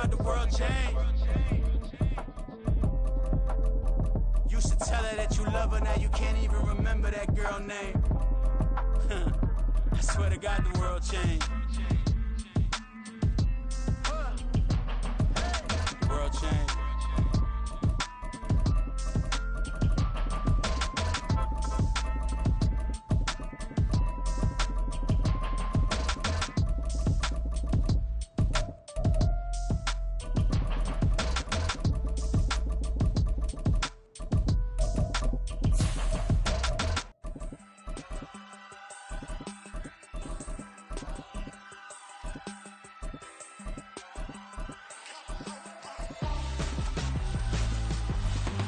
God the world changed. Used to tell her that you love her, now you can't even remember that girl name. I swear to God the world changed. The world changed.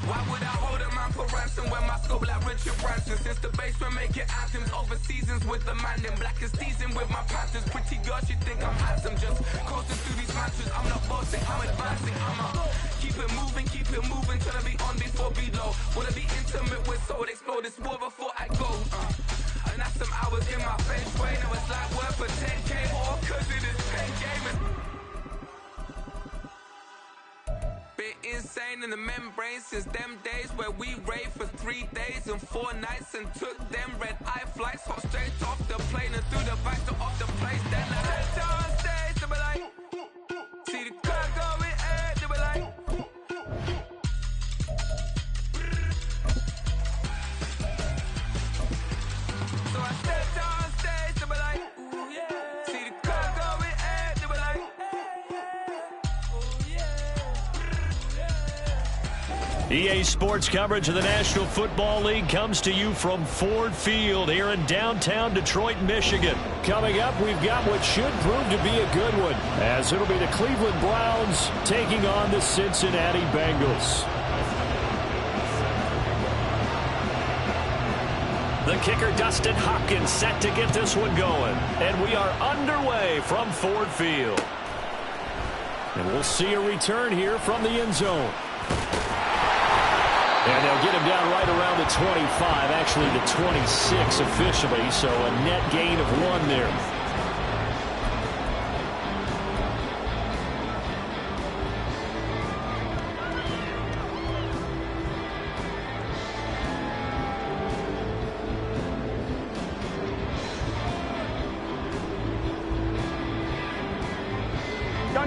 Why would I hold a man for ransom when my scope like Richard Branson? Since the basement making anthems over seasons with the man in black is teasing with my panthers. Pretty girl, she think I'm handsome. Just coasting through these mantras. I'm not bossing, I'm advancing. I'ma keep it moving till I be on before below. Wanna be intimate with soul, explode this war before I go. And that's some hours in my feng shui. Now it's like work for 10K all cause it is 10 gaming. Insane in the membrane since them days where we raved for 3 days and 4 nights and took them red-eye flights, hot straight off the plane and through the back door of the place. Then I stepped on stage, they were like, see the crowd going air, they were like, so I stepped on stage, they were like, ooh yeah, see the crowd going air, they were like, EA Sports coverage of the National Football League comes to you from Ford Field here in downtown Detroit, Michigan. Coming up, we've got what should prove to be a good one, as it'll be the Cleveland Browns taking on the Cincinnati Bengals. The kicker, Dustin Hopkins, set to get this one going. And we are underway from Ford Field. And we'll see a return here from the end zone. And they'll get him down right around the 25, actually the 26 officially, so a net gain of 1 there.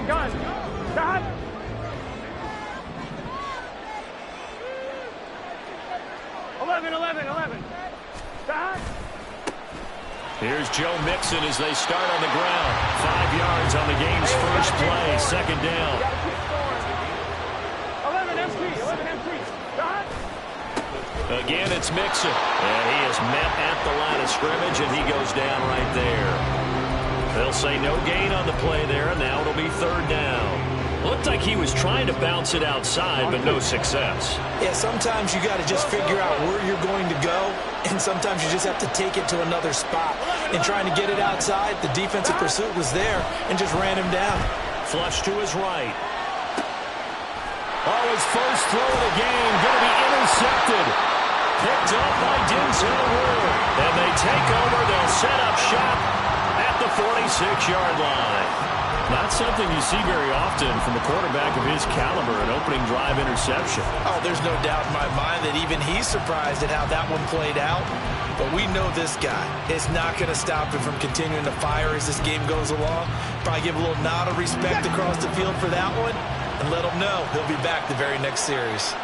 Gun. 11. Here's Joe Mixon as they start on the ground. 5 yards on the game's first play. Second down. 11 empty. Again, it's Mixon. And he is met at the line of scrimmage, and he goes down right there. They'll say no gain on the play there, and now it'll be third down. Looked like he was trying to bounce it outside, but no success. Yeah, sometimes you got to just figure out where you're going to go, and sometimes you just have to take it to another spot. In trying to get it outside, the defensive pursuit was there and just ran him down. Flush to his right. Oh, his first throw of the game going to be intercepted. Picked up by Denzel Ward. And they take over. They'll set up shop at the 46-yard line. Not something you see very often from a quarterback of his caliber, an opening drive interception. Oh, there's no doubt in my mind that even he's surprised at how that one played out. But we know this guy is not going to stop him from continuing to fire as this game goes along. Probably give a little nod of respect across the field for that one and let him know he'll be back the very next series.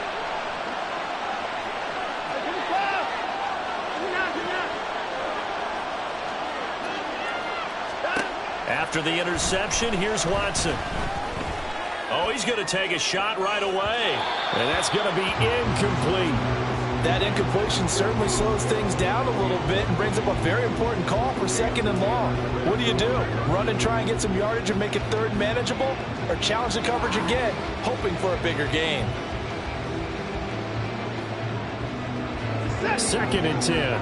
After the interception, here's Watson. Oh, he's going to take a shot right away. And that's going to be incomplete. That incompletion certainly slows things down a little bit and brings up a very important call for second and long. What do? Run and try and get some yardage and make it third manageable? Or challenge the coverage again, hoping for a bigger gain? Second and 10.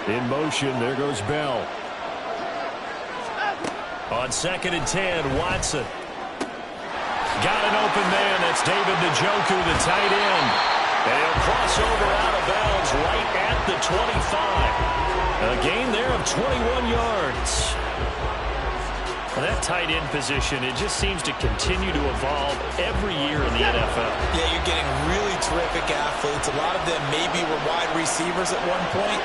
In motion, there goes Bell. On second and 10, Watson. Got an open man. That's David Njoku, the tight end. And he'll cross over out of bounds right at the 25. A gain there of 21 yards. Well, that tight end position, it just seems to continue to evolve every year in the NFL. Yeah, you're getting really terrific athletes. A lot of them maybe were wide receivers at one point.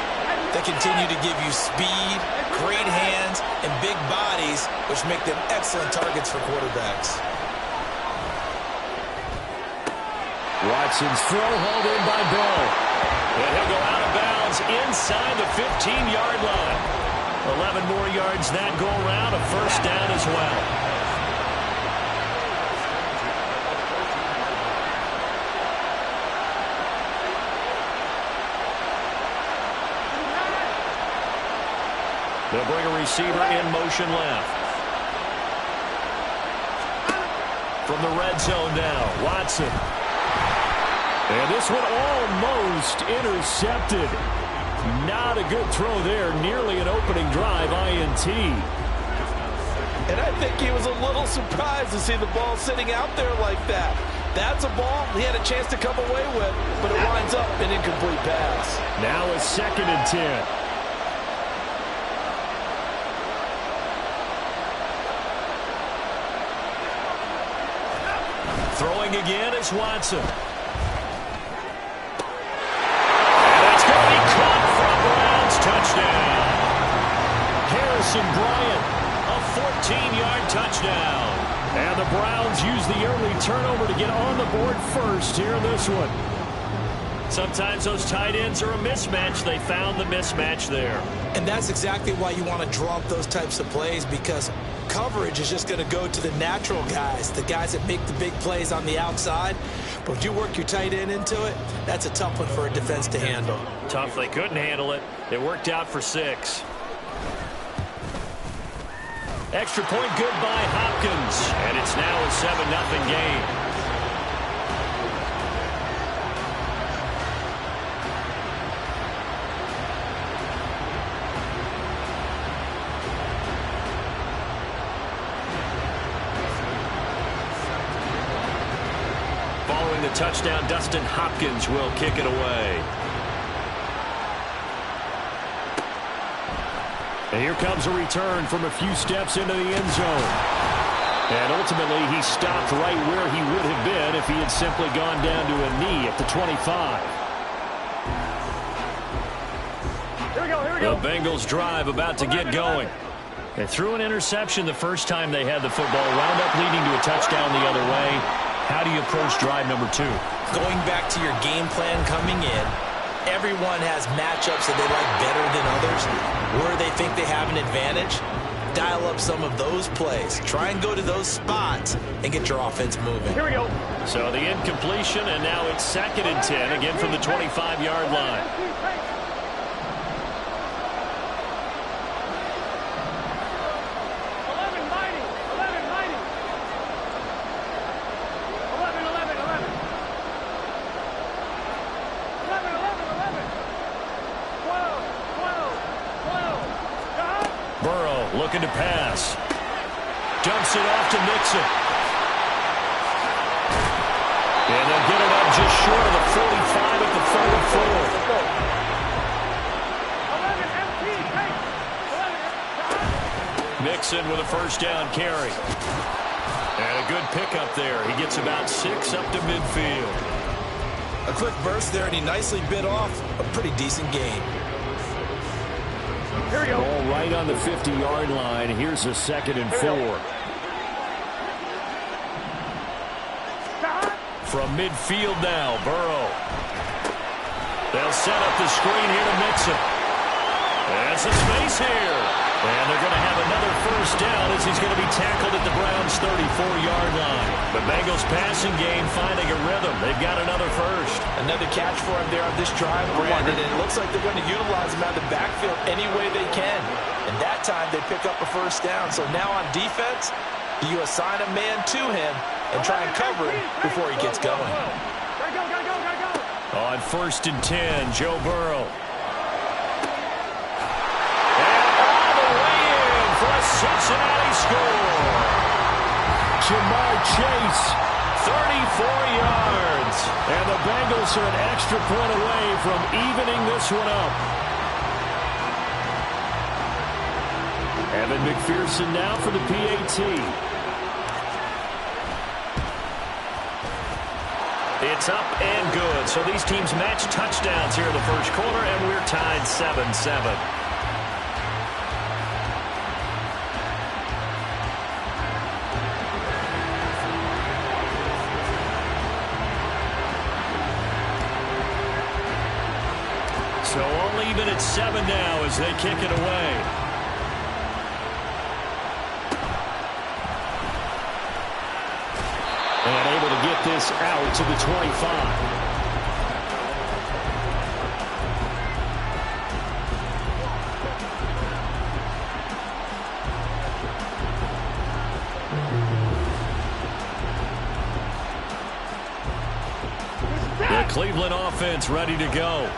They continue to give you speed, great hands, and big bodies, which make them excellent targets for quarterbacks. Watson's throw hauled in by Bell. And he'll go out of bounds inside the 15-yard line. 11 more yards that go around, a first down as well. They'll bring a receiver in motion left. From the red zone now, Watson. And this one almost intercepted. Not a good throw there. Nearly an opening drive INT. And I think he was a little surprised to see the ball sitting out there like that. That's a ball he had a chance to come away with, but it winds up an incomplete pass. Now a 2nd and 10. Throwing again is Watson. Touchdown. Harrison Bryant, a 14-yard touchdown. And the Browns use the early turnover to get on the board first here in this one. Sometimes those tight ends are a mismatch. They found the mismatch there. And that's exactly why you want to draw up those types of plays, because coverage is just going to go to the natural guys, the guys that make the big plays on the outside. But if you work your tight end into it, that's a tough one for a defense to handle. Tough. They couldn't handle it. It worked out for 6. Extra point good by Hopkins. And it's now a 7-0 game. Following the touchdown, Dustin Hopkins will kick it away. And here comes a return from a few steps into the end zone. And ultimately, he stopped right where he would have been if he had simply gone down to a knee at the 25. Here we go, here we go. The Bengals drive about to get going. They threw an interception the first time they had the football, wound up leading to a touchdown the other way. How do you approach drive number 2? Going back to your game plan coming in, everyone has matchups that they like better than others, where they think they have an advantage. Dial up some of those plays. Try and go to those spots and get your offense moving. Here we go. So the incompletion, and now it's 2nd and 10, again from the 25-yard line. Looking to pass. Dumps it off to Mixon. And they'll get it up just short of the 45 at the 44. Mixon with a first down carry. And a good pickup there. He gets about 6 up to midfield. A quick burst there, and he nicely bit off a pretty decent gain. Here we go. Ball right on the 50-yard line. Here's a 2nd and 4. From midfield now, Burrow. They'll set up the screen here to Mixon. There's some space here. And they're going to have another first down as he's going to be tackled at the Browns' 34-yard line. The Bengals passing game finding a rhythm. They've got another first. Another catch for him there on this drive, Brandon. And it looks like they're going to utilize him out of the backfield any way they can. And that time they pick up a first down. So now on defense, you assign a man to him and try and cover him before he gets going. Gotta go. On 1st and 10, Joe Burrow. Cincinnati score. Jamar Chase, 34 yards. And the Bengals are an extra point away from evening this one up. Evan McPherson now for the PAT. It's up and good. So these teams match touchdowns here in the first quarter, and we're tied 7-7. So all even at 7 now as they kick it away. And able to get this out to the 25. The Cleveland offense ready to go.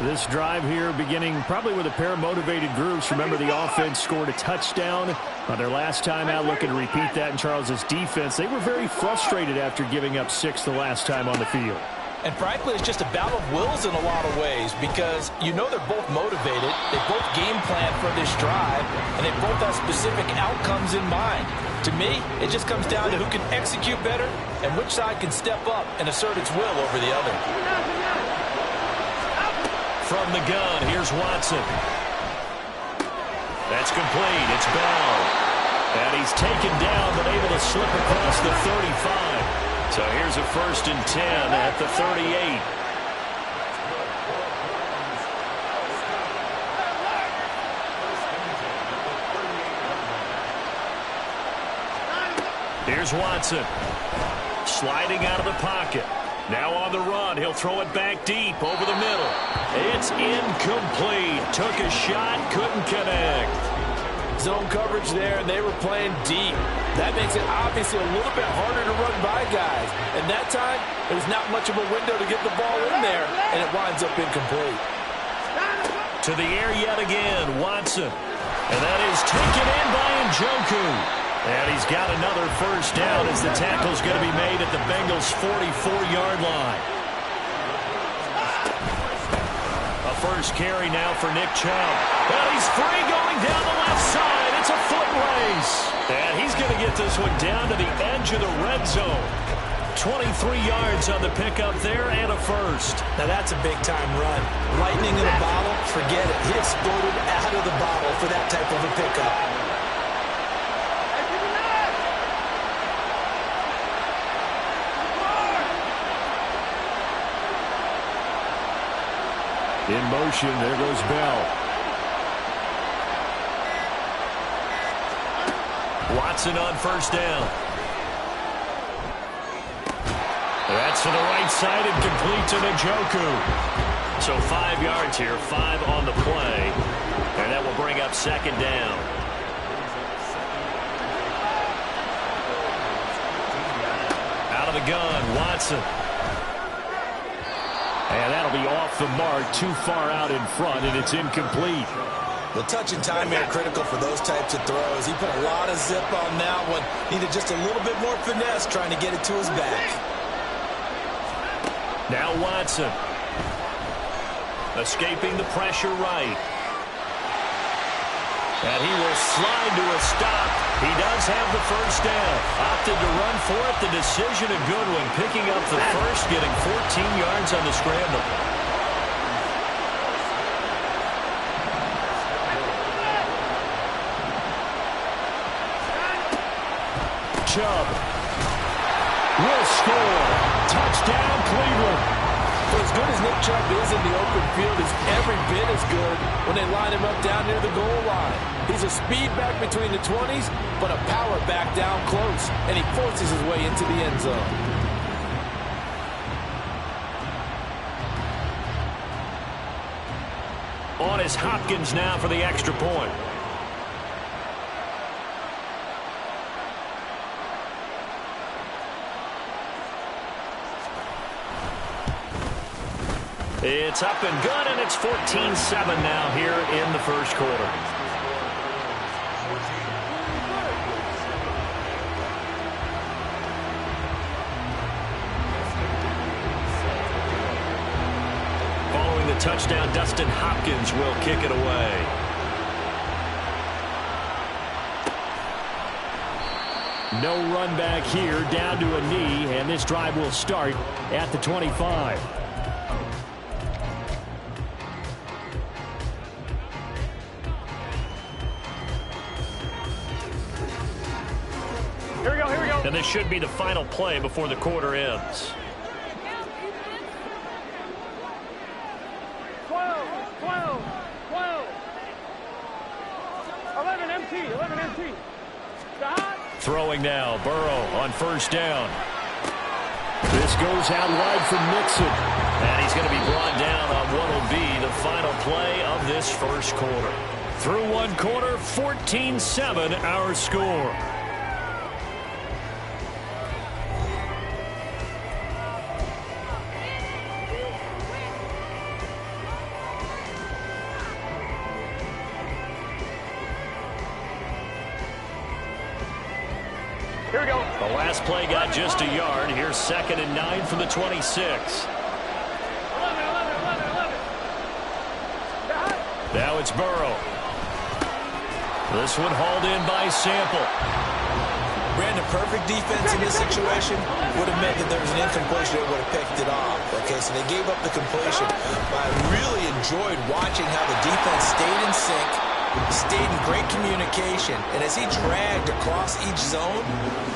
This drive here beginning probably with a pair of motivated groups. Remember, the offense scored a touchdown on their last time out. Looking to repeat that in Charles's defense. They were very frustrated after giving up 6 the last time on the field. And frankly, it's just a battle of wills in a lot of ways because you know they're both motivated. They both game plan for this drive, and they both have specific outcomes in mind. To me, it just comes down to who can execute better and which side can step up and assert its will over the other. From the gun, here's Watson. That's complete. It's Bell. And he's taken down, but able to slip across the 35. So here's a 1st and 10 at the 38. Here's Watson. Sliding out of the pocket. Now on the run, he'll throw it back deep over the middle. It's incomplete. Took a shot, couldn't connect. Zone coverage there, and they were playing deep. That makes it obviously a little bit harder to run by guys. And that time, there's not much of a window to get the ball in there, and it winds up incomplete. To the air yet again, Watson. And that is taken in by Njoku. And he's got another 1st down as the tackle's going to be made at the Bengals' 44-yard line. A 1st carry now for Nick Chubb. And he's free going down the left side. It's a foot race. And he's going to get this one down to the edge of the red zone. 23 yards on the pickup there and a 1st. Now that's a big-time run. Lightning in a bottle, forget it. He exploded out of the bottle for that type of a pickup. In motion, there goes Bell. Watson on 1st down. That's to the right side and complete to Njoku. So 5 yards here, 5 on the play. And that will bring up 2nd down. Out of the gun, Watson. And that'll be off the mark, too far out in front, and it's incomplete. The touch and time are critical for those types of throws. He put a lot of zip on that one. Needed just a little bit more finesse trying to get it to his back. Now Watson. Escaping the pressure right. And he will slide to a stop. He does have the 1st down. Opted to run for it. The decision a good one. Picking up the 1st, getting 14 yards on the scramble. Chubb will score. Touchdown, Cleveland. For as good as Nick Chubb is in the open field, is every bit as good when they line him up down near the goal line. He's a speed back between the 20s, but a power back down close, and he forces his way into the end zone. On is Hopkins now for the extra point. It's up and good, and it's 14-7 now here in the first quarter. Following the touchdown, Dustin Hopkins will kick it away. No run back here, down to a knee, and this drive will start at the 25. Here we go, here we go. And this should be the final play before the quarter ends. 12, 12, 12. 11 MT, 11 MT. Throwing now, Burrow on first down. This goes out wide for Mixon. And he's going to be brought down on what will be the final play of this first quarter. Through one quarter, 14-7 our score. Here we go. The last play got just a yard. Here's 2nd and 9 from the 26. 11. Now it's Burrow. This one hauled in by Sample. Brandon, perfect defense in this situation would have meant that there was an incompletion that would have picked it off. Okay, so they gave up the completion. But I really enjoyed watching how the defense stayed in sync, stayed in great communication, and as he dragged across each zone,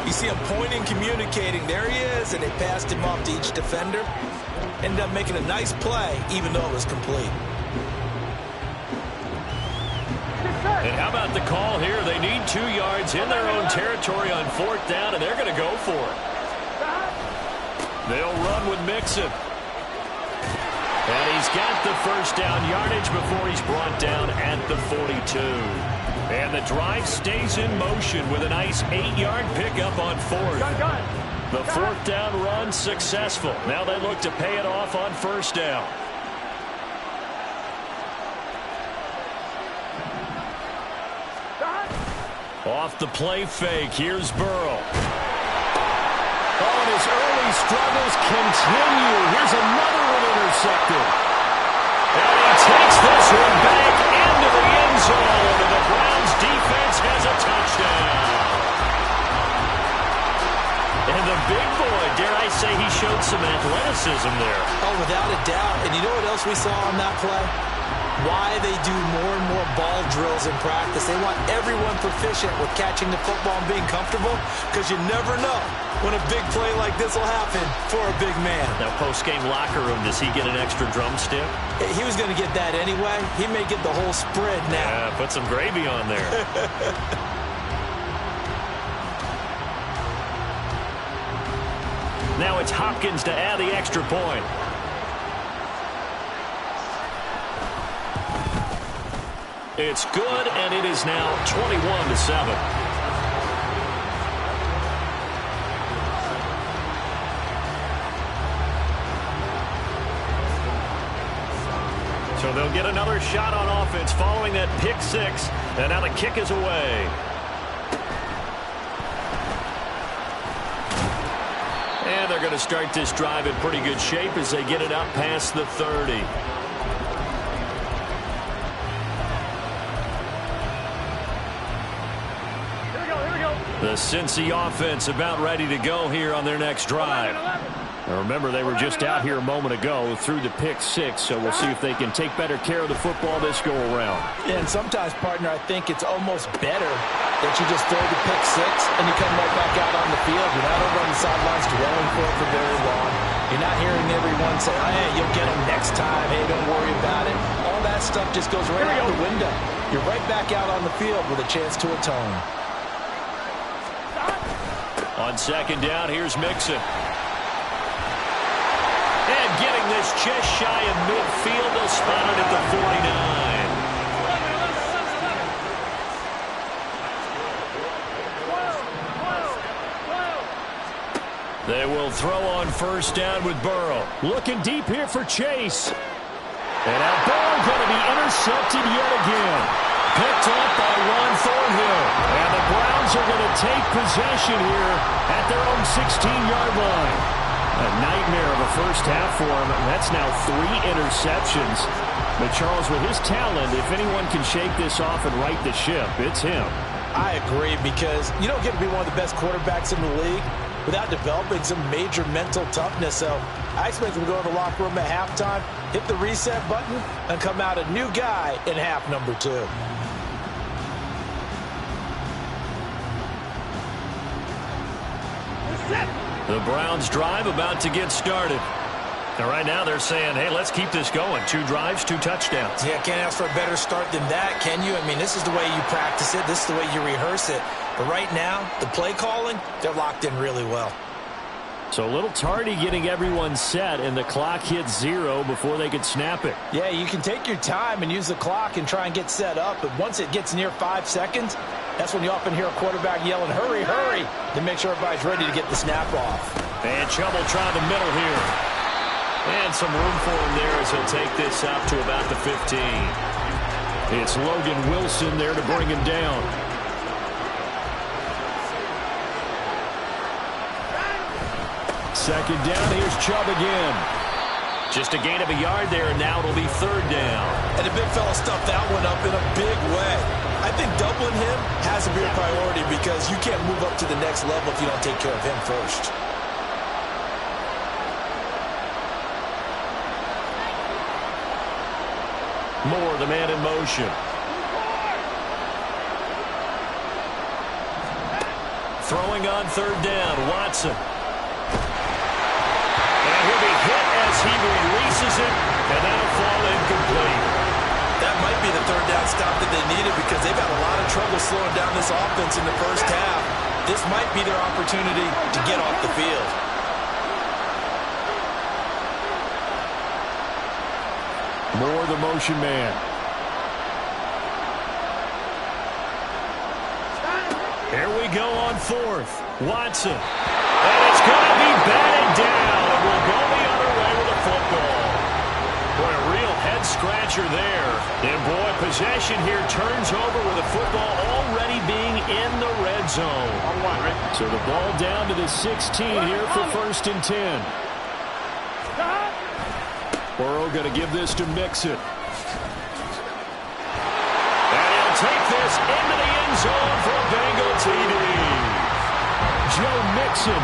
you see him pointing, communicating. There he is, and they passed him off to each defender. Ended up making a nice play, even though it was complete. And how about the call here? They need 2 yards in their own territory on 4th down, and they're going to go for it. They'll run with Mixon. And he's got the first down yardage before he's brought down at the 42. And the drive stays in motion with a nice 8-yard pickup on 4th. The 4th down run successful. Now they look to pay it off on 1st down. Off the play fake, here's Burrow. Oh, and his early struggles continue. Here's another one intercepted. And he takes this one back into the end zone, and the Browns defense has a touchdown. And the big boy, dare I say, he showed some athleticism there. Oh, without a doubt. And you know what else we saw on that play? Why they do more and more ball drills in practice. They want everyone proficient with catching the football and being comfortable, because you never know when a big play like this will happen for a big man. Now, post-game locker room, does he get an extra drumstick? He was going to get that anyway. He may get the whole spread now. Yeah, put some gravy on there. Now it's Hopkins to add the extra point. It's good, and it is now 21-7. So they'll get another shot on offense following that pick 6, and now the kick is away. And they're going to start this drive in pretty good shape as they get it up past the 30. The Cincy offense about ready to go here on their next drive. Now remember, they were just out here a moment ago through the pick 6, so we'll see if they can take better care of the football this go-around. Yeah, and sometimes, partner, I think it's almost better that you just throw the pick 6 and you come right back out on the field. You're not over on the sidelines dwelling for very long. You're not hearing everyone say, oh, hey, you'll get them next time. Hey, don't worry about it. All that stuff just goes right out the window. You're right back out on the field with a chance to atone. On 2nd down, here's Mixon. And getting this just shy of midfield, they'll spot it at the 49. They will throw on 1st down with Burrow. Looking deep here for Chase. And now Burrow going to be intercepted yet again. Picked up by Ron Thornhill. And the Browns are going to take possession here at their own 16-yard line. A nightmare of a first half for him. That's now 3 interceptions. But Charles, with his talent, if anyone can shake this off and right the ship, it's him. I agree, because you don't get to be one of the best quarterbacks in the league without developing some major mental toughness. So I expect him to go to the locker room at halftime, hit the reset button, and come out a new guy in half number 2. The Browns drive about to get started. And right now they're saying, hey, let's keep this going. 2 drives, 2 touchdowns. Yeah, can't ask for a better start than that, can you? I mean, this is the way you practice it. This is the way you rehearse it. But right now, the play calling, they're locked in really well. So a little tardy getting everyone set, and the clock hits 0 before they could snap it. Yeah, you can take your time and use the clock and try and get set up. But once it gets near 5 seconds, that's when you often hear a quarterback yelling, hurry, hurry, to make sure everybody's ready to get the snap off. And trouble trying the middle here. And some room for him there as he'll take this out to about the 15. It's Logan Wilson there to bring him down. Second down, here's Chubb again. Just a gain of a yard there, and now it'll be 3rd down. And the big fella stuffed that one up in a big way. I think doubling him has to be a priority, because you can't move up to the next level if you don't take care of him first. Moore, the man in motion. Throwing on 3rd down, Watson. And he'll be hit as he releases it, and that'll fall incomplete. That might be the 3rd down stop that they needed, because they've had a lot of trouble slowing down this offense in the first half. This might be their opportunity to get off the field. Moore, the motion man. Here we go on 4th. Watson. And it's going to be batted down. And we'll go the other way with a football. Boy, a real head-scratcher there. And, boy, possession here turns over with the football already being in the red zone. So the ball down to the 16 here for 1st and 10. Burrow going to give this to Mixon. And he'll take this into the end zone for a Bengal TD. Joe Mixon,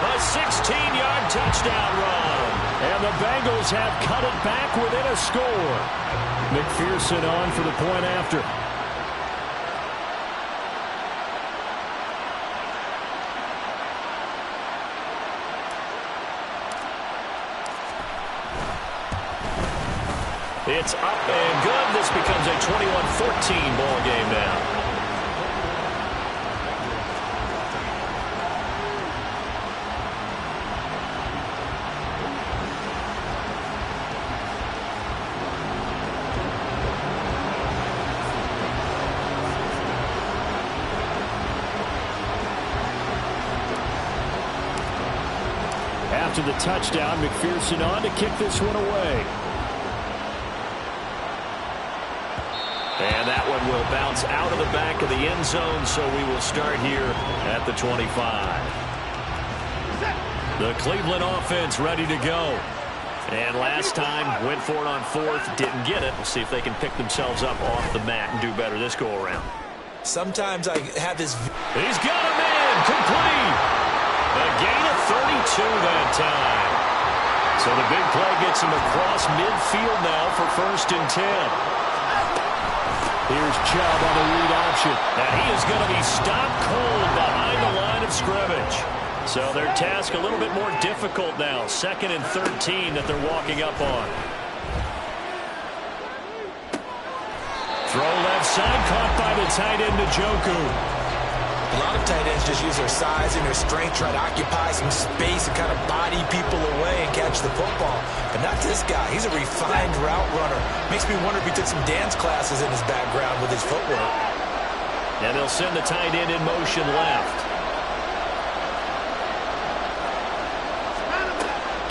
a 16-yard touchdown run. And the Bengals have cut it back within a score. McPherson on for the point after. It's up and good. This becomes a 21-14 ball game now. After the touchdown, McPherson on to kick this one away. And that one will bounce out of the back of the end zone, so we will start here at the 25. The Cleveland offense ready to go. And last time, went for it on 4th, didn't get it. We'll see if they can pick themselves up off the mat and do better this go-around. Sometimes I have this... He's got him in, complete. A gain of 32 that time. So the big play gets him across midfield now for 1st and 10. Here's Chubb on the read option. And he is going to be stopped cold behind the line of scrimmage. So their task a little bit more difficult now. 2nd and 13 that they're walking up on. Throw left side, caught by the tight end Njoku. A lot of tight ends just use their size and their strength, try to occupy some space and kind of body people away and catch the football. But not this guy. He's a refined route runner. Makes me wonder if he took some dance classes in his background with his footwork. And they'll send the tight end in motion left.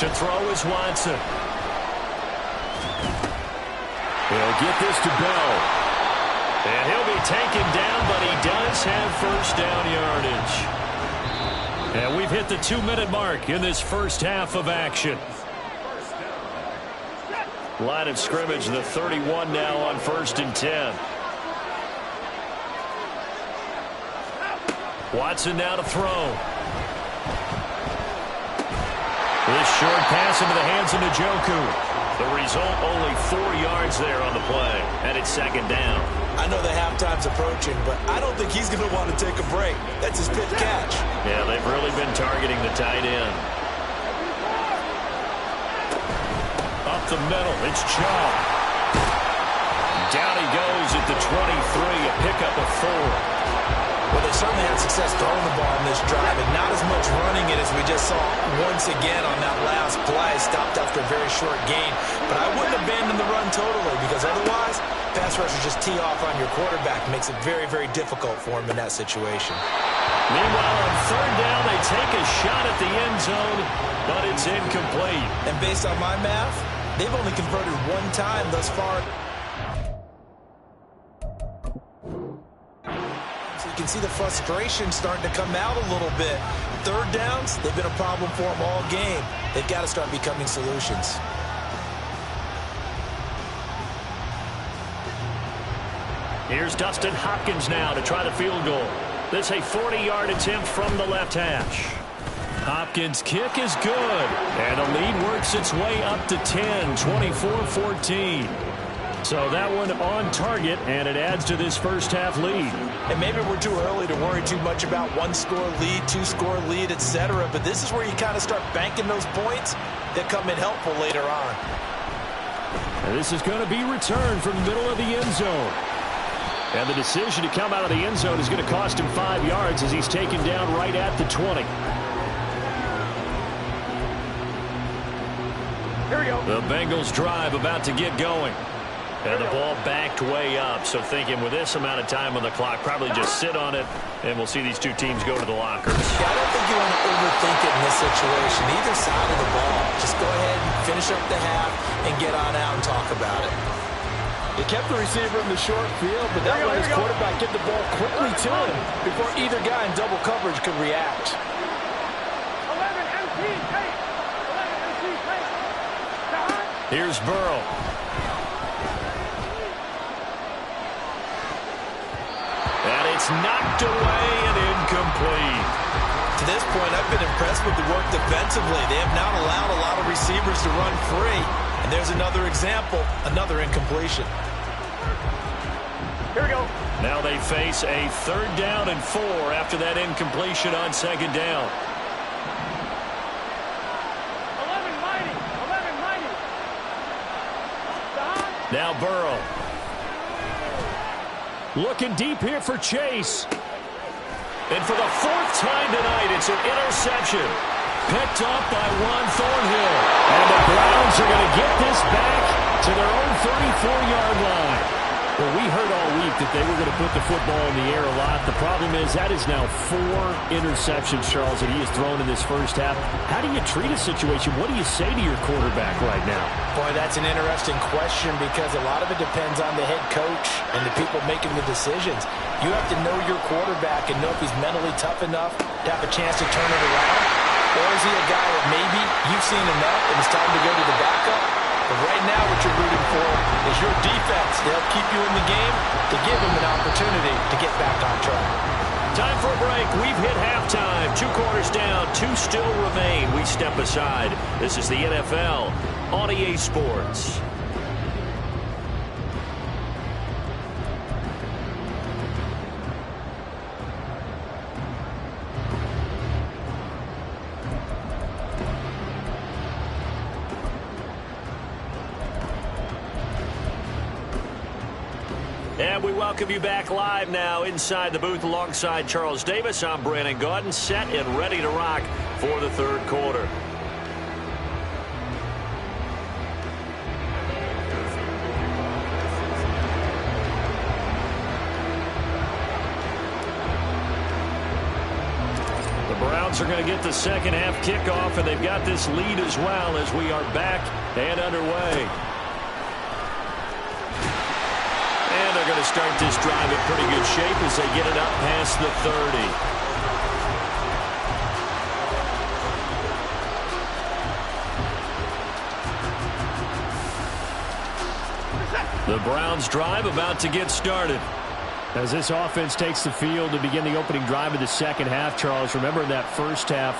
To throw is Watson. He'll get this to Bell. And he'll be taken down, but he does have 1st down yardage. And we've hit the 2-minute mark in this first half of action. Line of scrimmage, the 31 now on 1st and 10. Watson now to throw. This short pass into the hands of Njoku. The result, only 4 yards there on the play. And it's second down. I know the halftime's approaching, but I don't think he's going to want to take a break. That's his fifth catch. Yeah, they've really been targeting the tight end. Up the middle, it's Chubb. Down he goes at the 23, a pickup of 4. Well, they certainly had success throwing the ball in this drive, and not as much running it as we just saw once again on that last play. Stopped after a very short gain. But I wouldn't abandon the run totally, because otherwise, pass rushers just tee off on your quarterback. Makes it very, very difficult for him in that situation. Meanwhile, on third down, they take a shot at the end zone, but it's incomplete. And based on my math, they've only converted one time thus far. You can see the frustration starting to come out a little bit. Third downs, they've been a problem for them all game. They've got to start becoming solutions. Here's Dustin Hopkins now to try the field goal. This a 40-yard attempt from the left hash. Hopkins' kick is good, and the lead works its way up to 10, 24-14. So that one on target, and it adds to this first half lead. And maybe we're too early to worry too much about one-score lead, two-score lead, etc. But this is where you kind of start banking those points that come in helpful later on. And this is going to be returned from the middle of the end zone. And the decision to come out of the end zone is going to cost him 5 yards as he's taken down right at the 20. Here we go. The Bengals drive about to get going. And the ball backed way up, so thinking with this amount of time on the clock, probably just sit on it, and we'll see these two teams go to the lockers. Yeah, I don't think you want to overthink it in this situation. Either side of the ball. Just go ahead and finish up the half and get on out and talk about it. He kept the receiver in the short field, but that let his quarterback get the ball quickly to him before either guy in double coverage could react. 11 MT tape. 11 MT tape. Here's Burrow. And it's knocked away and incomplete. To this point, I've been impressed with the work defensively. They have not allowed a lot of receivers to run free. And there's another example, another incompletion. Here we go. Now they face a 3rd down and 4 after that incompletion on 2nd down. 11 mighty. 11 mighty. Now Burrow. Looking deep here for Chase. And for the 4th time tonight, it's an interception. Picked up by Juan Thornhill. And the Browns are going to get this back to their own 34-yard line. Well, we heard all week that they were going to put the football in the air a lot. The problem is that is now 4 interceptions, Charles, that he has thrown in this first half. How do you treat a situation? What do you say to your quarterback right now? Boy, that's an interesting question because a lot of it depends on the head coach and the people making the decisions. You have to know your quarterback and know if he's mentally tough enough to have a chance to turn it around. Or is he a guy that maybe you've seen enough and it's time to go to the backup? But right now what you're rooting for is your defense to help keep you in the game, to give him an opportunity to get back on track. Time for a break. We've hit halftime. 2 quarters down, 2 still remain. We step aside. This is the NFL on EA Sports. And we welcome you back live now inside the booth alongside Charles Davis. I'm Brandon Gaudin, set and ready to rock for the 3rd quarter. The Browns are going to get the second half kickoff, and they've got this lead as well as we are back and underway. And they're going to start this drive in pretty good shape as they get it up past the 30. The Browns drive about to get started. As this offense takes the field to begin the opening drive of the second half, Charles, remember in that first half,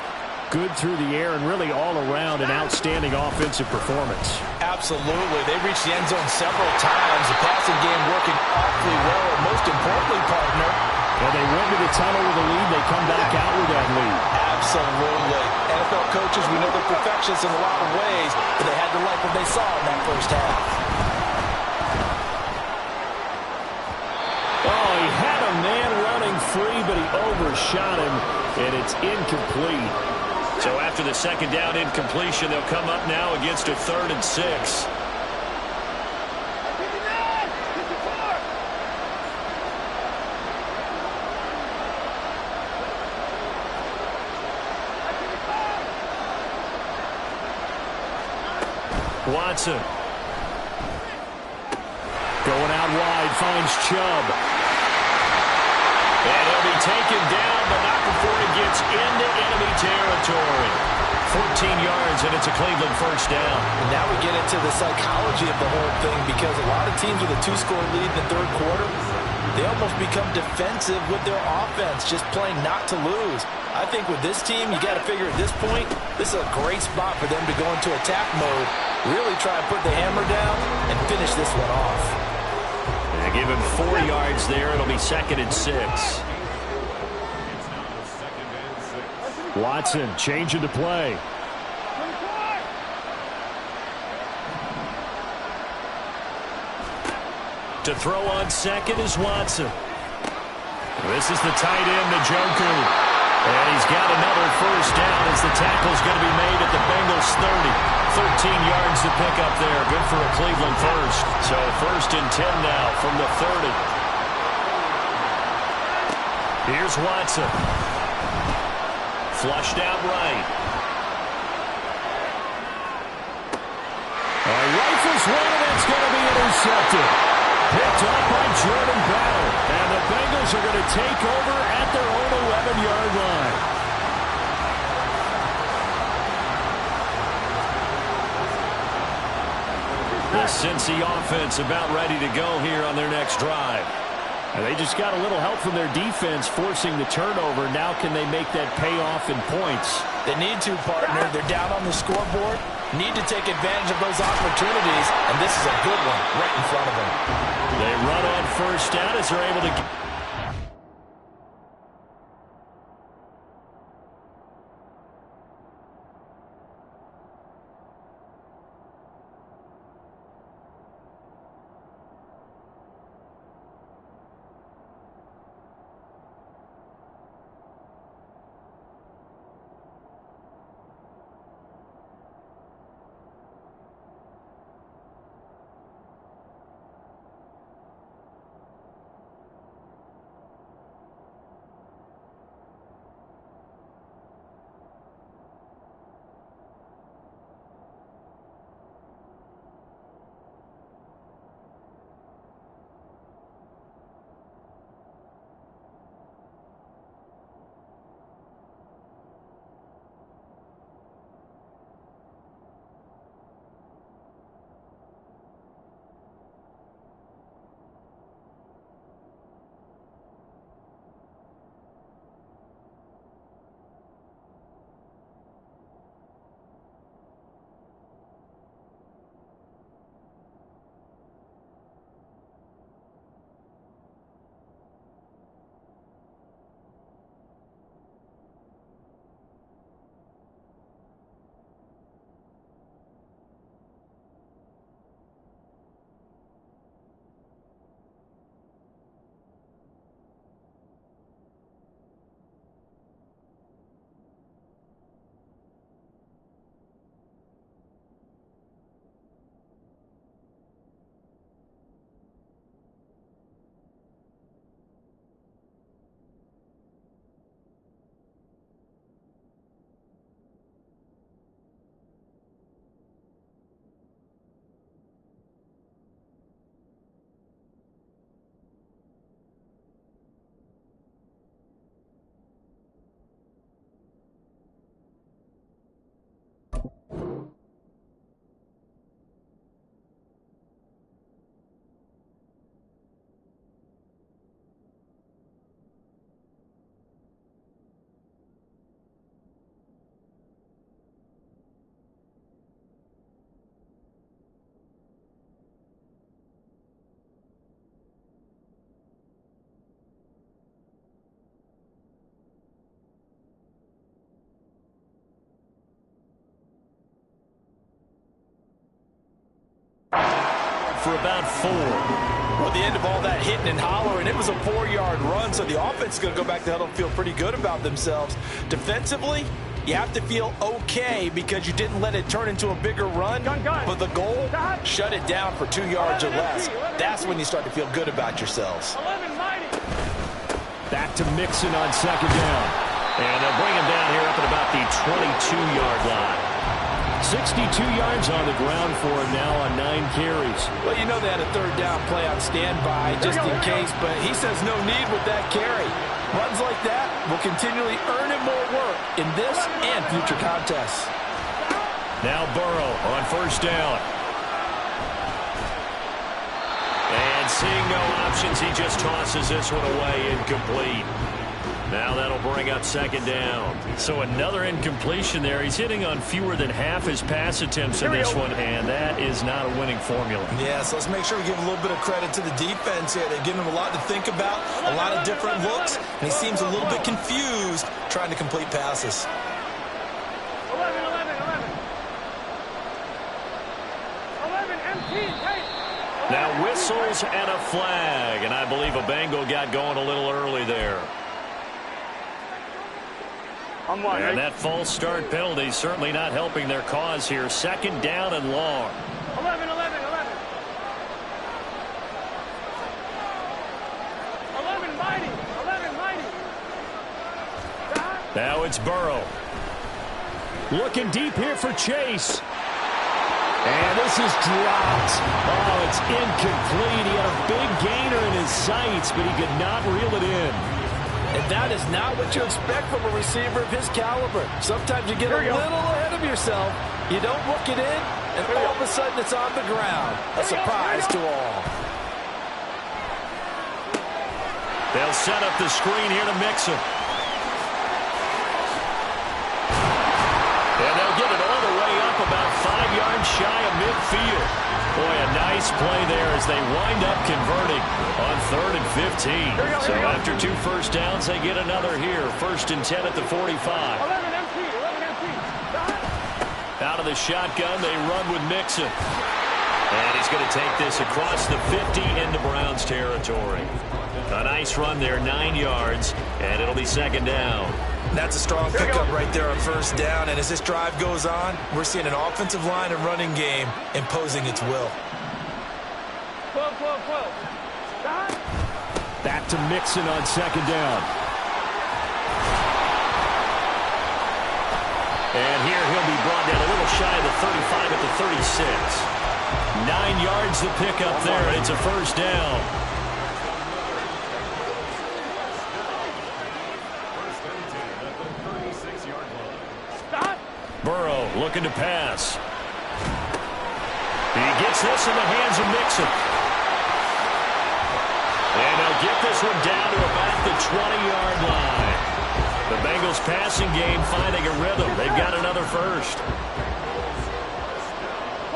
good through the air and really all around an outstanding offensive performance. Absolutely. They reached the end zone several times. The passing game working awfully well, and most importantly, partner, and they went to the tunnel with a lead. They come back out with that lead. Absolutely. NFL coaches, we know they're perfectionists in a lot of ways, but they had to like what they saw in that first half. Oh, he had a man running free, but he overshot him, and it's incomplete. So after the second down incompletion, they'll come up now against a 3rd and 6. Watson. Going out wide, finds Chubb. And he'll be taken down, but not before he gets into enemy territory. 14 yards, and it's a Cleveland first down. And now we get into the psychology of the whole thing, because a lot of teams with a 2-score lead in the third quarter, they almost become defensive with their offense, just playing not to lose. I think with this team, you got to figure at this point, this is a great spot for them to go into attack mode, really try and put the hammer down and finish this one off. They give him 4 yards there. It'll be 2nd and 6. Watson changing to play. To throw on second is Watson. This is the tight end, Njoku. And he's got another first down as the tackle's going to be made at the Bengals 30. 13 yards to pick up there. Good for a Cleveland first. So 1st and 10 now from the 30. Here's Watson. Flushed out right. Rifles one, and it's going to be intercepted. Picked up by Jordan Battle. And the Bengals are going to take over at their own 11-yard line. The Cincy offense about ready to go here on their next drive. And they just got a little help from their defense forcing the turnover. Now can they make that pay off in points? They need to, partner. They're down on the scoreboard. Need to take advantage of those opportunities, and this is a good one right in front of them. They run on first down as they're able to get for about 4. Well, at the end of all that hitting and hollering, it was a 4-yard run, so the offense is going to go back to huddle and feel pretty good about themselves. Defensively, you have to feel okay because you didn't let it turn into a bigger run, but the goal, shut it down for 2 yards or less. That's when you start to feel good about yourselves. Back to Mixon on 2nd down. And they'll bring him down here up at about the 22-yard line. 62 yards on the ground for him now on 9 carries. Well, you know they had a 3rd down play on standby just in case, but he says no need with that carry. Runs like that will continually earn him more work in this and future contests. Now Burrow on 1st down. And seeing no options, he just tosses this one away, incomplete. Now that'll bring up 2nd down. So another incompletion there. He's hitting on fewer than half his pass attempts in this one, and that is not a winning formula. Yeah, so let's make sure we give a little bit of credit to the defense here. They're giving him a lot to think about, a lot of different looks, and he seems a little bit confused trying to complete passes. 11 empty. Hey. Now whistles and a flag, and I believe a Bengal got going a little early there. And that false start penalty certainly not helping their cause here. 2nd down and long. 11. Mighty. Now it's Burrow. Looking deep here for Chase. And this is dropped. Oh, it's incomplete. He had a big gainer in his sights, but he could not reel it in. And that is not what you expect from a receiver of his caliber. Sometimes you get a little ahead of yourself. You don't look it in, and all of a sudden it's on the ground. A surprise to all. They'll set up the screen here to Mixon. And they'll get it all the way up about 5 yards shy of midfield. Boy, a nice play there as they wind up converting on 3rd and 15. So after 2 first downs, they get another here. 1st and 10 at the 45. 11 empty. Out of the shotgun, they run with Mixon. And he's going to take this across the 50 into Browns territory. A nice run there, 9 yards, and it'll be 2nd down. That's a strong pickup right there on 1st down, and as this drive goes on, we're seeing an offensive line and running game imposing its will. 12. Back to Mixon on 2nd down. And here he'll be brought down a little shy of the 35 at the 36. 9 yards to pick up there, and it's a 1st down. Burrow looking to pass. He gets this in the hands of Mixon. And they'll get this one down to about the 20-yard line. The Bengals passing game finding a rhythm. They've got another 1st. 12.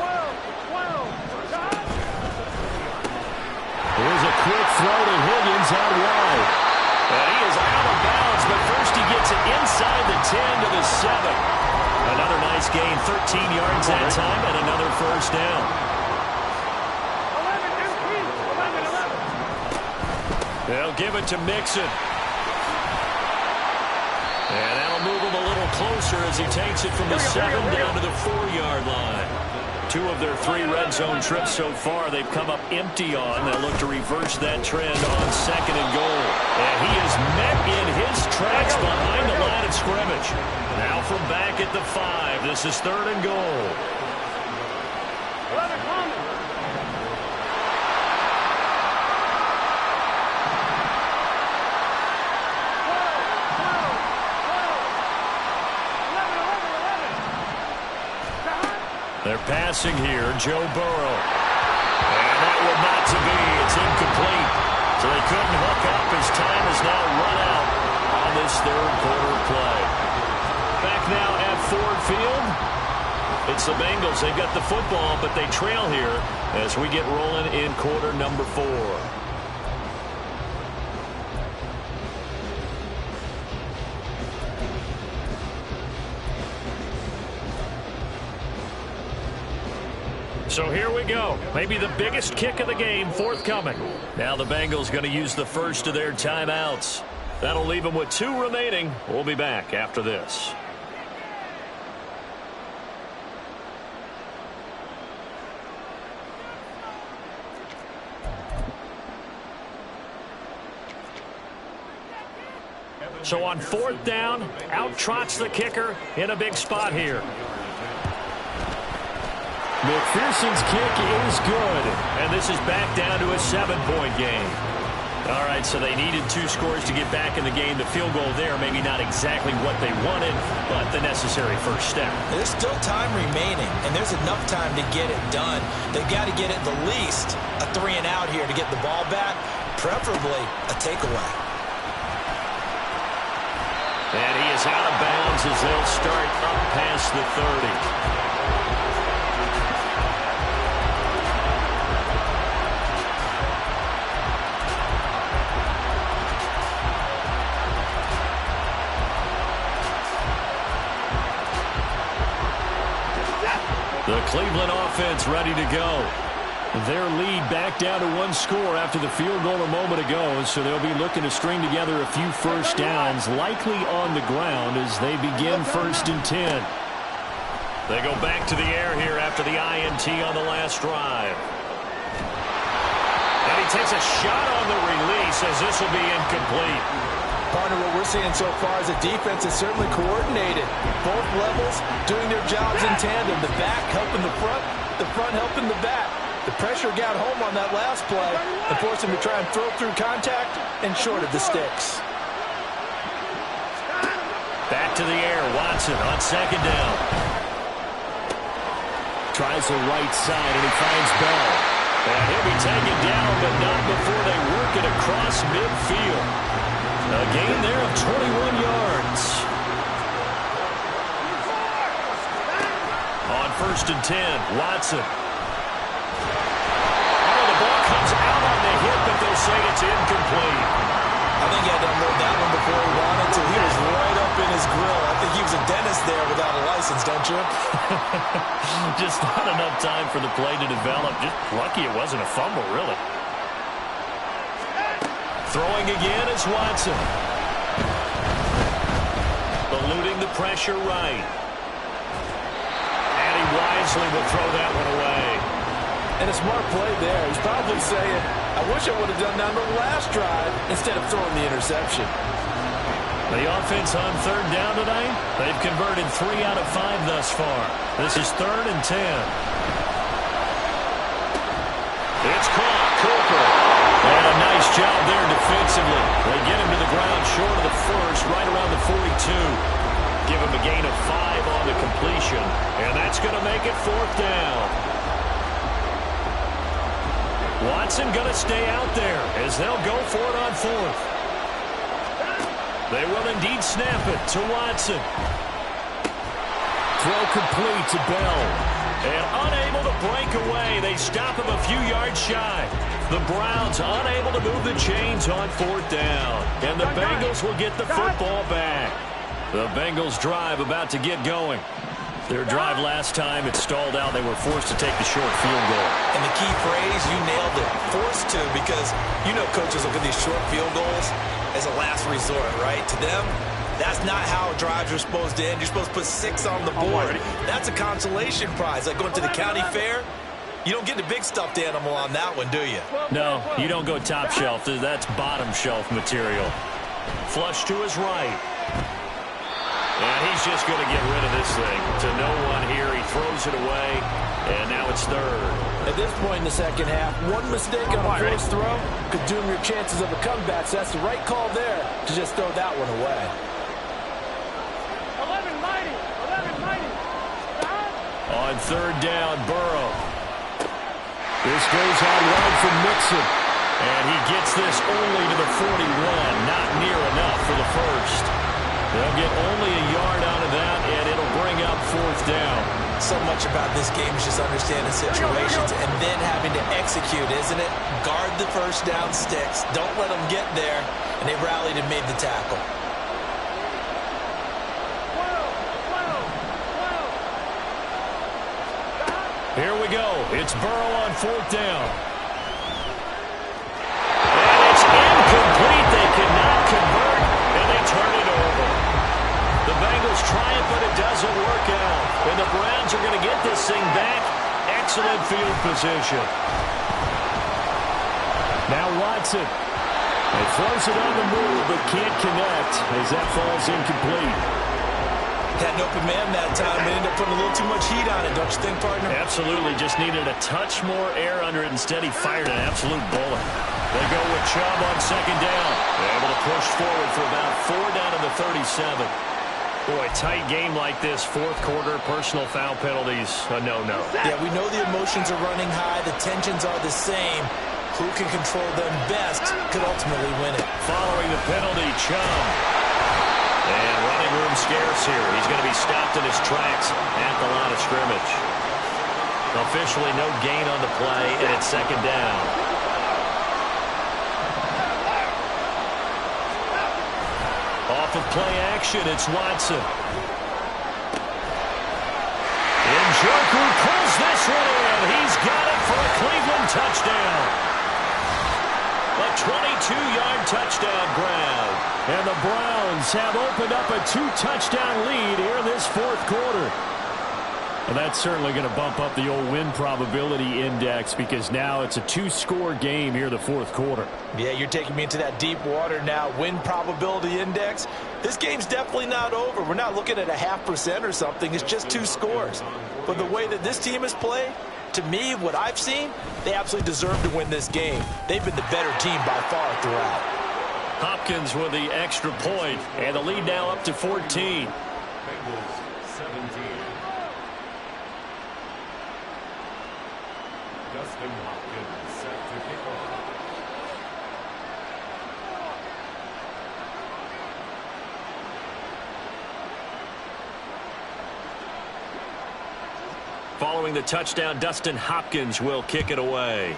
Here's a quick throw to Higgins out wide. And he is out of bounds, but first he gets it inside the 10 to the 7. Another nice gain, 13 yards that time, and another 1st down. 11. They'll give it to Mixon. And that'll move him a little closer as he takes it from the 7 down to the 4-yard line. 2 of their 3 red zone trips so far, they've come up empty on. They'll look to reverse that trend on 2nd and goal. And he is met in his tracks behind the line of scrimmage. Now from back at the 5, this is 3rd and goal. 11 coming. They're passing here, Joe Burrow. And that will not to be. It's incomplete. So they couldn't hook up as time is now run out on this 3rd quarter play. Back now at Ford Field. It's the Bengals. They've got the football, but they trail here as we get rolling in quarter number 4. So here we go. Maybe the biggest kick of the game forthcoming. Now the Bengals going to use the first of their timeouts. That'll leave them with 2 remaining. We'll be back after this. So on 4th down, out trots the kicker in a big spot here. McPherson's kick is good. And this is back down to a 7-point game. All right, so they needed 2 scores to get back in the game. The field goal there, maybe not exactly what they wanted, but the necessary first step. There's still time remaining, and there's enough time to get it done. They've got to get at the least a 3-and-out here to get the ball back, preferably a takeaway. And he is out of bounds as they'll start up past the 30. The Cleveland offense ready to go. Their lead back down to 1 score after the field goal a moment ago, so they'll be looking to string together a few first downs, likely on the ground as they begin 1st and 10. They go back to the air here after the INT on the last drive. And he takes a shot on the release as this will be incomplete. Partner, what we're seeing so far is the defense is certainly coordinated. Both levels doing their jobs in tandem. The back helping the front helping the back. The pressure got home on that last play and forced him to try and throw through contact and short of the sticks. Back to the air, Watson on 2nd down. Tries the right side and he finds Bell. And he'll be taken down, but not before they work it across midfield. A gain there of 21 yards. On 1st and 10, Watson. Oh, the ball comes out on the hip, but they'll say it's incomplete. I think he had to unload that one before he wanted to. He was right up in his grill. I think he was a dentist there without a license, don't you? Just not enough time for the play to develop. Just lucky it wasn't a fumble, really. Throwing again is Watson. Eluding the pressure right. And he wisely will throw that one away. And a smart play there. He's probably saying, I wish I would have done that on the last drive instead of throwing the interception. The offense on 3rd down tonight, they've converted 3 out of 5 thus far. This is 3rd and 10. It's caught. Cooper. And a nice job there defensively. They get him to the ground short of the first, right around the 42. Give him a gain of 5 on the completion. And that's going to make it 4th down. Watson going to stay out there as they'll go for it on 4th. They will indeed snap it to Watson. Throw complete to Bell. And unable to break away. They stop him a few yards shy. The Browns unable to move the chains on 4th down. And the Bengals will get the football back. The Bengals drive about to get going. Their drive last time, it stalled out. They were forced to take the short field goal. And the key phrase, you nailed it, forced to, because you know coaches look at these short field goals as a last resort, right? To them, that's not how drives are supposed to end. You're supposed to put 6 on the board. That's a consolation prize. Like going to the county fair, you don't get the big stuffed animal on that one, do you? No, you don't go top shelf. That's bottom shelf material. Flush to his right. And he's just going to get rid of this thing. To no one here. He throws it away. And now it's 3rd. At this point in the second half, one mistake on a forced throw could doom your chances of a comeback. So that's the right call there to just throw that one away. 11 mighty. 11 mighty. On 3rd down, Burrow. This goes out wide from Mixon. And he gets this only to the 41. Not near enough for the first. They'll get only a yard out of that, and it'll bring up 4th down. So much about this game is just understanding situations and then having to execute, isn't it? Guard the first down sticks. Don't let them get there. And they rallied and made the tackle. Here we go. It's Burrow on 4th down. And it's incomplete. They cannot convert, and they turn it over. The Bengals try it, but it doesn't work out. And the Browns are going to get this thing back. Excellent field position. Now Watson. He throws it on the move, but can't connect as that falls incomplete. Had an open man that time, but ended up putting a little too much heat on it, don't you think, partner? Absolutely. Just needed a touch more air under it. Instead, he fired an absolute bullet. They go with Chubb on 2nd down. They're able to push forward for about 4 down to the 37. Boy, tight game like this, 4th quarter, personal foul penalties, a no-no. Yeah, we know the emotions are running high. The tensions are the same. Who can control them best could ultimately win it. Following the penalty, Chubb. And running room scarce here. He's going to be stopped in his tracks at the line of scrimmage. Officially no gain on the play, and it's 2nd down. Off of play action, it's Watson. Njoku pulls this one in. He's got it for a Cleveland touchdown. A 22-yard touchdown grab. And the Browns have opened up a 2-touchdown lead here in this 4th quarter. And that's certainly going to bump up the old win probability index because now it's a 2-score game here in the 4th quarter. Yeah, you're taking me into that deep water now. Win probability index. This game's definitely not over. We're not looking at a 0.5% or something. It's just 2 scores. But the way that this team has played, to me, what I've seen, they absolutely deserve to win this game. They've been the better team by far throughout. Hopkins with the extra point, and the lead now up to 14. Bengals 17. Dustin Hopkins set to kick off. Following the touchdown, Dustin Hopkins will kick it away.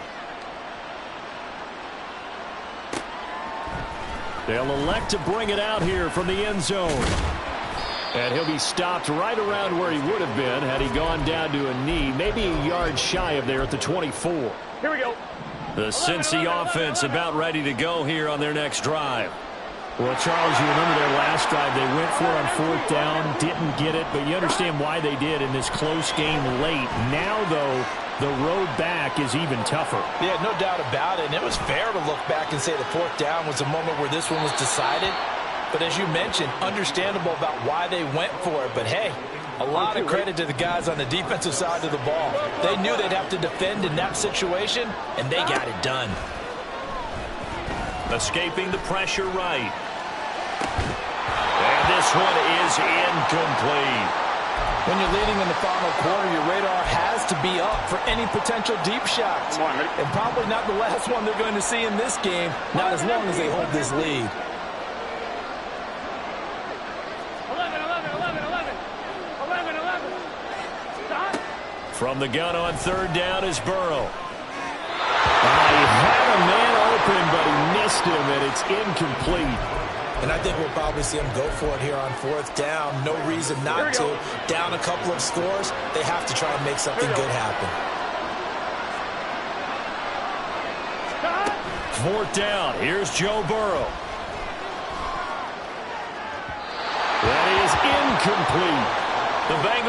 They'll elect to bring it out here from the end zone. And he'll be stopped right around where he would have been had he gone down to a knee, maybe a yard shy of there at the 24. Here we go. The Cincy offense about ready to go here on their next drive. Well, Charles, you remember their last drive. They went for it on 4th down, didn't get it, but you understand why they did in this close game late. Now, though, the road back is even tougher. Yeah, no doubt about it. And it was fair to look back and say the 4th down was a moment where this one was decided. But as you mentioned, understandable about why they went for it. But, hey, a lot of credit to the guys on the defensive side of the ball. They knew they'd have to defend in that situation, and they got it done. Escaping the pressure right. And this one is incomplete. When you're leading in the final quarter, your radar has to be up for any potential deep shots. And probably not the last one they're going to see in this game, not as long as they hold this lead. 11. Stop. From the gun on 3rd down is Burrow. He had a man open, but he missed him, and it's incomplete. And I think we'll probably see him go for it here on 4th down. No reason not to. Down a couple of scores, they have to try and make something good happen. 4th down. Here's Joe Burrow. That is incomplete. The Bengals